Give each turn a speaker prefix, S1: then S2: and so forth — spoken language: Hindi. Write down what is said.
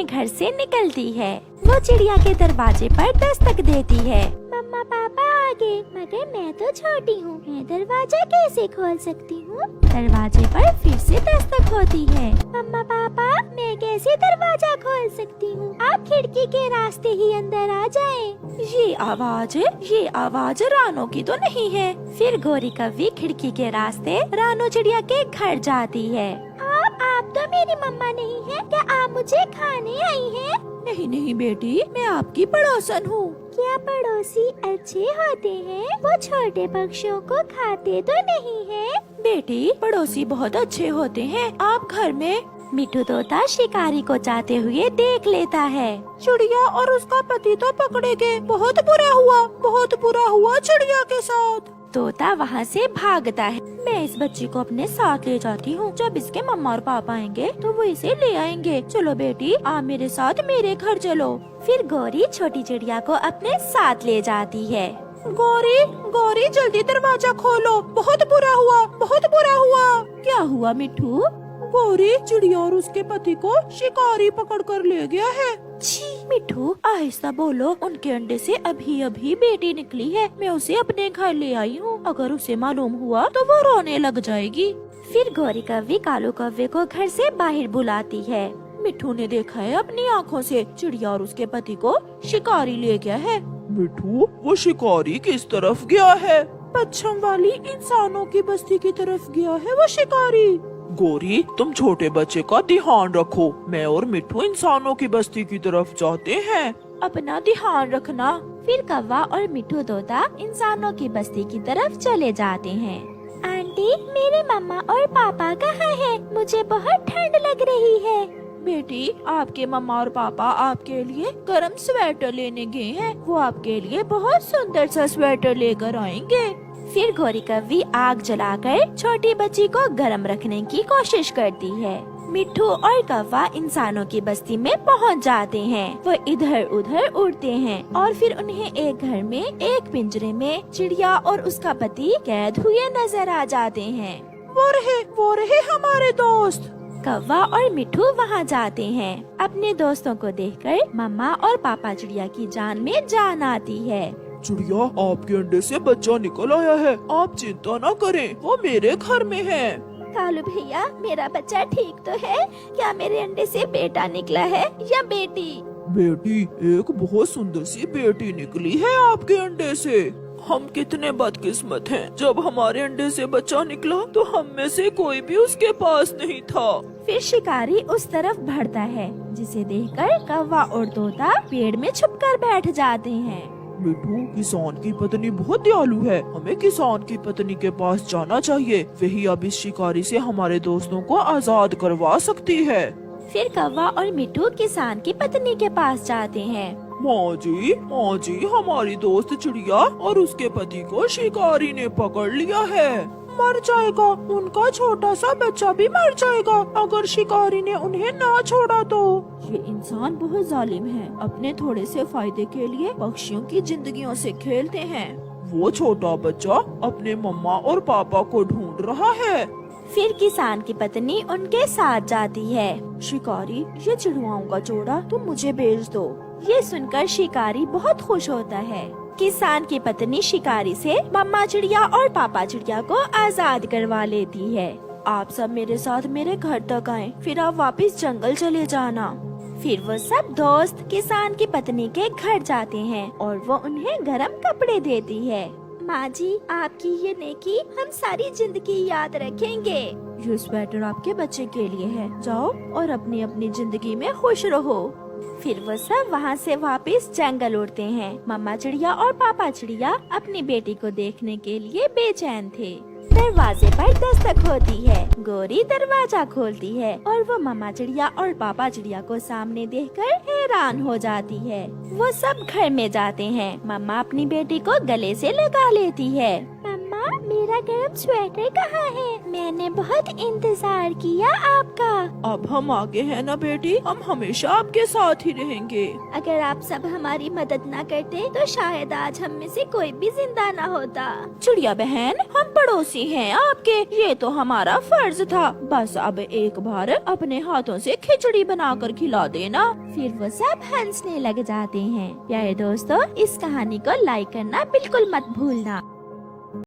S1: अपने घर से निकलती है। वो चिड़िया के दरवाजे पर दस्तक देती है। मम्मा पापा आ गए, मगर मैं तो छोटी हूँ, मैं दरवाजा कैसे खोल सकती हूँ? दरवाजे पर फिर से दस्तक होती है। मम्मा पापा, मैं कैसे दरवाजा खोल सकती हूँ? आप खिड़की के रास्ते ही अंदर आ जाएं। ये आवाज रानो की तो नहीं है। फिर गौरी कव्वी खिड़की के रास्ते रानो चिड़िया के घर जाती है। आप तो मेरी मम्मा नहीं है, क्या आप मुझे खाने आई हैं? नहीं बेटी, मैं आपकी पड़ोसन हूँ। क्या पड़ोसी अच्छे होते हैं? वो छोटे पक्षियों को खाते तो नहीं है? बेटी, पड़ोसी बहुत अच्छे होते हैं। आप घर में मिठू तोता शिकारी को जाते हुए देख लेता है। चिड़िया और उसका पति तो पकड़े गए, बहुत बुरा हुआ चिड़िया के साथ। तोता वहाँ से भागता है। मैं इस बच्ची को अपने साथ ले जाती हूँ। जब इसके मम्मा और पापा आएंगे तो वो इसे ले आएंगे। चलो बेटी, आप मेरे साथ मेरे घर चलो। फिर गौरी छोटी चिड़िया को अपने साथ ले जाती है। गौरी जल्दी दरवाजा खोलो, बहुत बुरा हुआ। क्या हुआ मिठू? गौरी, चिड़िया और उसके पति को शिकारी पकड़कर ले गया है। छी मिठू, आहिस्ता बोलो। उनके अंडे से अभी बेटी निकली है। मैं उसे अपने घर ले आई हूँ। अगर उसे मालूम हुआ तो वो रोने लग जाएगी। फिर गौरी कव्वी कालू कव्वे को घर से बाहर बुलाती है। मिठू ने देखा है अपनी आँखों से, चिड़िया और उसके पति को शिकारी ले गया है।
S2: मिठू, वो शिकारी किस तरफ गया है?
S1: पश्चिम वाली इंसानों की बस्ती की तरफ गया है वो शिकारी।
S2: गौरी, तुम छोटे बच्चे का ध्यान रखो। मैं और मिठू इंसानों की बस्ती की तरफ जाते हैं।
S1: अपना ध्यान रखना। फिर कौवा और मिठू तोता इंसानों की बस्ती की तरफ चले जाते हैं। आंटी, मेरे मम्मा और पापा कहाँ हैं? मुझे बहुत ठंड लग रही है। बेटी, आपके मम्मा और पापा आपके लिए गर्म स्वेटर लेने गए हैं। वो आपके लिए बहुत सुंदर सा स्वेटर लेकर आएंगे। फिर गौरी कव्वी आग जलाकर छोटी बच्ची को गर्म रखने की कोशिश करती है। मिठू और कौवा इंसानों की बस्ती में पहुंच जाते हैं। वो इधर उधर उड़ते हैं और फिर उन्हें एक घर में एक पिंजरे में चिड़िया और उसका पति कैद हुए नजर आ जाते हैं।
S2: वो रहे हमारे दोस्त।
S1: कौवा और मिठू वहाँ जाते हैं। अपने दोस्तों को देखकर मम्मा और पापा चिड़िया की जान में जान आती है।
S2: चिड़िया, आपके अंडे से बच्चा निकल आया है। आप चिंता न करें, वो मेरे घर में है।
S1: कालू भैया, मेरा बच्चा ठीक तो है? क्या मेरे अंडे से बेटा निकला है या बेटी?
S2: बेटी, एक बहुत सुंदर सी बेटी निकली है आपके अंडे से। हम कितने बदकिस्मत हैं। जब हमारे अंडे से बच्चा निकला तो हम में से कोई भी उसके पास नहीं था।
S1: फिर शिकारी उस तरफ बढ़ता है, जिसे देखकर कौवा और तोता पेड़ में छुपकर बैठ जाते हैं।
S2: मिठू, किसान की पत्नी बहुत दयालु है। हमें किसान की पत्नी के पास जाना चाहिए। वही अब इस शिकारी से हमारे दोस्तों को आजाद करवा सकती है।
S1: फिर कौवा और मिठू किसान की पत्नी के पास जाते हैं।
S2: माँ जी, हमारी दोस्त चिड़िया और उसके पति को शिकारी ने पकड़ लिया है। मर जाएगा, उनका छोटा सा बच्चा भी मर जाएगा अगर शिकारी ने उन्हें ना छोड़ा तो।
S1: ये इंसान बहुत जालिम है। अपने थोड़े से फायदे के लिए पक्षियों की जिंदगियों से खेलते हैं।
S2: वो छोटा बच्चा अपने मम्मा और पापा को ढूंढ रहा है।
S1: फिर किसान की पत्नी उनके साथ जाती है। शिकारी, ये चिड़ियाओं का जोड़ा तुम मुझे बेच दो। ये सुनकर शिकारी बहुत खुश होता है। किसान की पत्नी शिकारी से मम्मा चिड़िया और पापा चिड़िया को आजाद करवा लेती है। आप सब मेरे साथ मेरे घर तक आए, फिर आप वापस जंगल चले जाना। फिर वो सब दोस्त किसान की पत्नी के घर जाते हैं और वो उन्हें गर्म कपड़े देती है। माँ जी, आपकी ये नेकी हम सारी जिंदगी याद रखेंगे। ये स्वेटर आपके बच्चे के लिए है। जाओ और अपनी अपनी जिंदगी में खुश रहो। फिर वो सब वहाँ से वापस जंगल उड़ते हैं। मम्मा चिड़िया और पापा चिड़िया अपनी बेटी को देखने के लिए बेचैन थे। दरवाजे पर दस्तक होती है। गौरी दरवाजा खोलती है और वो मम्मा चिड़िया और पापा चिड़िया को सामने देखकर हैरान हो जाती है। वो सब घर में जाते हैं। मम्मा अपनी बेटी को गले से लगा लेती है। मम्मा, मेरा मेरा गर्म स्वेटर कहाँ है? मैंने बहुत इंतजार किया आपका।
S2: अब हम आगे हैं ना बेटी, हम हमेशा आपके साथ ही रहेंगे।
S1: अगर आप सब हमारी मदद न करते तो शायद आज हम में से कोई भी जिंदा न होता।
S2: चिड़िया बहन, हम पड़ोसी हैं आपके, ये तो हमारा फर्ज था। बस अब एक बार अपने हाथों से खिचड़ी बनाकर खिला देना।
S1: फिर वो सब हंसने लग जाते हैं। प्यारे दोस्तों, इस कहानी को लाइक करना बिल्कुल मत भूलना।